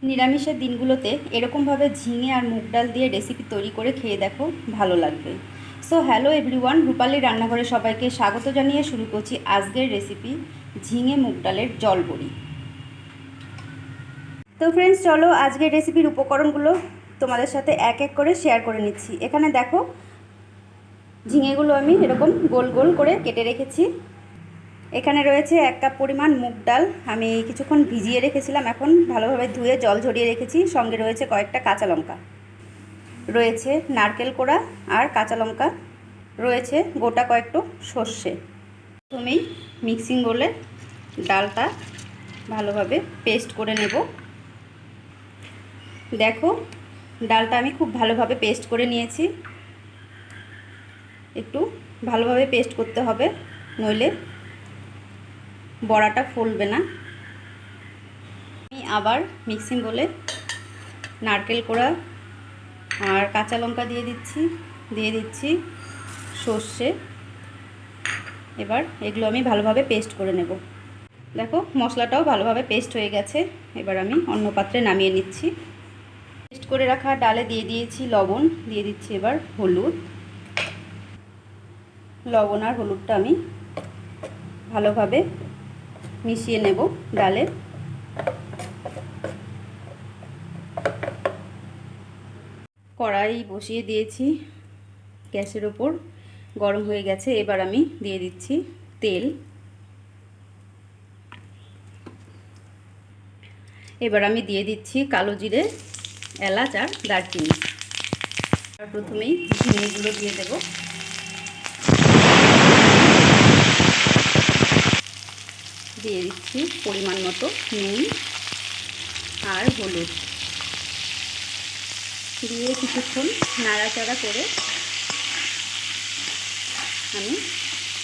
নিরামিষের দিনগুলোতে এরকমভাবে ঝিঙে আর মুগ ডাল দিয়ে রেসিপি তৈরি করে খেয়ে দেখো, ভালো লাগবে। সো হ্যালো এভরিওয়ান, রূপালী রান্নাঘরে সবাইকে স্বাগত জানিয়ে শুরু করছি আজকের রেসিপি ঝিঙে মুগ ডালের জল বড়ি। তো ফ্রেন্ডস, চলো আজকের রেসিপির উপকরণগুলো তোমাদের সাথে এক এক করে শেয়ার করে নিচ্ছি। এখানে দেখো, ঝিঙেগুলো আমি এরকম গোল গোল করে কেটে রেখেছি। এখানে রয়েছে 1 কাপ পরিমাণ মুগ ডাল, আমি কিছুক্ষণ ভিজিয়ে রেখেছিলাম, এখন ভালোভাবে ধুয়ে জল ঝরিয়ে রেখেছি। সঙ্গে রয়েছে কয়েকটা কাঁচা লঙ্কা, রয়েছে নারকেল কোড়া আর কাঁচা লঙ্কা, রয়েছে গোটা কয়েকটু সর্ষে। প্রথমেই মিক্সিং বলে ডালটা ভালোভাবে পেস্ট করে নেব। দেখো, ডালটা আমি খুব ভালোভাবে পেস্ট করে নিয়েছি। একটু ভালোভাবে পেস্ট করতে হবে, নইলে বড়াটা ফুলবে না। আমি আবার মিক্সিং বলে নারকেল কোড়া আর কাঁচা লঙ্কা দিয়ে দিচ্ছি সর্ষে। এবার এগুলো আমি ভালোভাবে পেস্ট করে নেব। দেখো, মশলাটাও ভালোভাবে পেস্ট হয়ে গেছে। এবার আমি অন্য পাত্রে নামিয়ে নিচ্ছি। পেস্ট করে রাখা ডালে দিয়ে দিয়েছি লবণ, দিয়ে দিচ্ছি এবার হলুদ। লবণ আর হলুদটা আমি ভালোভাবে মিশিয়ে নেব ডালে। কড়াই বসিয়ে দিয়েছি গ্যাসের ওপর, গরম হয়ে গেছে। এবার আমি দিয়ে দিচ্ছি তেল। এবার আমি দিয়ে দিচ্ছি কালো জিরে, এলাচ আর দারচিনি। প্রথমেই ঝিঙেগুলো দিয়ে দেব। দিয়ে দিচ্ছি পরিমাণ মতো নুন আর হলুদ, দিয়ে কিছুক্ষণ নাড়াচাড়া করে আমি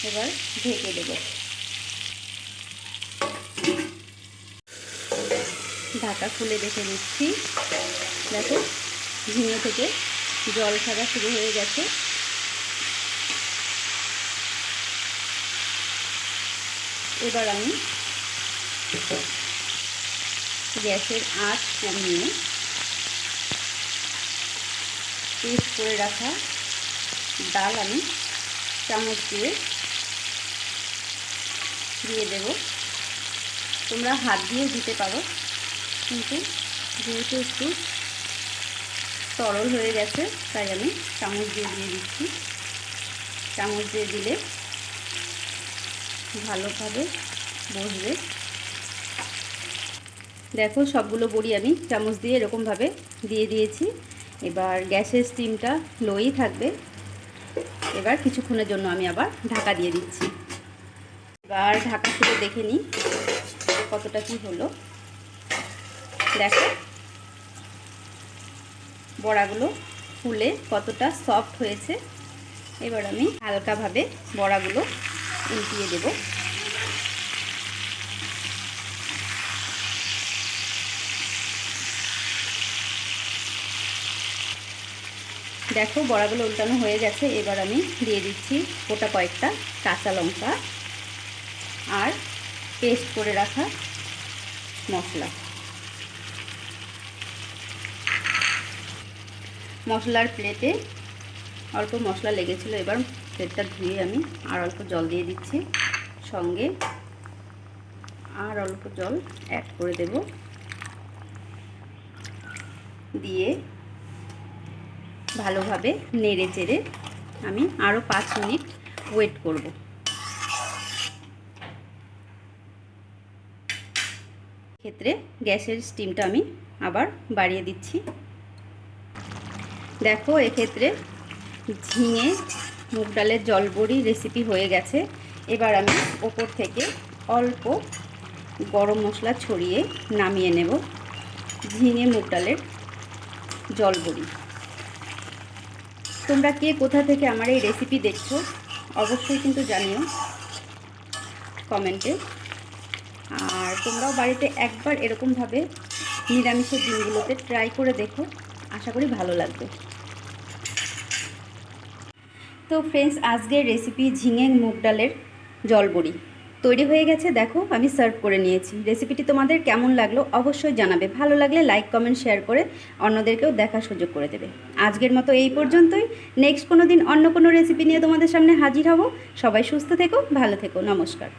এবার ঢেকে দেব। ঢাকা খুলে দেখে নিচ্ছি। দেখো, ঝিঙে থেকে জল ছাড়া শুরু হয়ে গেছে। এবার আমি গ্যাসের আঁচ কমিয়ে পেস্ট করে রাখা ডাল আমি চামচ দিয়ে দেব। তোমরা হাত দিয়েও দিতে পারো, কিন্তু যেহেতু একটু তরল হয়ে গেছে তাই আমি চামচ দিয়ে দিচ্ছি। চামচ দিয়ে দিলে ভালোভাবে বসবে। দেখো, সবগুলো বড়ি আমি চামচ দিয়ে এরকমভাবে দিয়ে দিয়েছি। এবার গ্যাসের স্টিমটা লোই থাকবে। এবার কিছুক্ষণের জন্য আমি আবার ঢাকা দিয়ে দিচ্ছি। এবার ঢাকা খুলে দেখে নিই কতটা কি হলো। দেখো, বড়াগুলো ফুলে কতটা সফট হয়েছে। এবার আমি হালকাভাবে বড়াগুলো উল্টিয়ে দেব। দেখো, বড়াগুলো উল্টানো হয়ে গেছে। এবার আমি দিয়ে দিচ্ছি গোটা কয়েকটা কাঁচা লঙ্কা আর পেস্ট করে রাখা মশলা। মশলার প্লেটে অল্প মশলা লেগেছিল, এবার প্লেটটা ধুয়ে আমি আর অল্প জল দিয়ে দিচ্ছি। সঙ্গে আর অল্প জল অ্যাড করে দেব। দিয়ে ভালোভাবে নেড়ে চেড়ে আমি আরও 5 মিনিট ওয়েট করব। ক্ষেত্রে গ্যাসের স্টিমটা আমি আবার বাড়িয়ে দিচ্ছি। দেখো, এক্ষেত্রে ঝিঙে মুগ ডালের জল বড়ি রেসিপি হয়ে গেছে। এবার আমি ওপর থেকে অল্প গরম মশলা ছড়িয়ে নামিয়ে নেব ঝিঙে মুগ ডালের জল বড়ি। তোমরা কে কোথা থেকে আমার এই রেসিপি দেখছো অবশ্যই কিন্তু জানিও কমেন্টে। আর তোমরাও বাড়িতে একবার এরকমভাবে নিরামিষের দিনগুলোতে ট্রাই করে দেখো, আশা করি ভালো লাগবে। তো ফ্রেন্ডস, আজকের রেসিপি ঝিঙে মুগ ডালের জল বড়ি। তৈরি হয়ে গেছে, দেখো আমি সার্ভ করে নিয়েছি। রেসিপিটি তোমাদের কেমন লাগলো অবশ্যই জানাবে। ভালো লাগলে লাইক কমেন্ট শেয়ার করে অন্যদেরকেও দেখার সুযোগ করে দেবে। আজকের মতো এই পর্যন্তই। নেক্সট কোনো দিন অন্য কোনো রেসিপি নিয়ে তোমাদের সামনে হাজির হব। সবাই সুস্থ থেকো, ভালো থেকো, নমস্কার।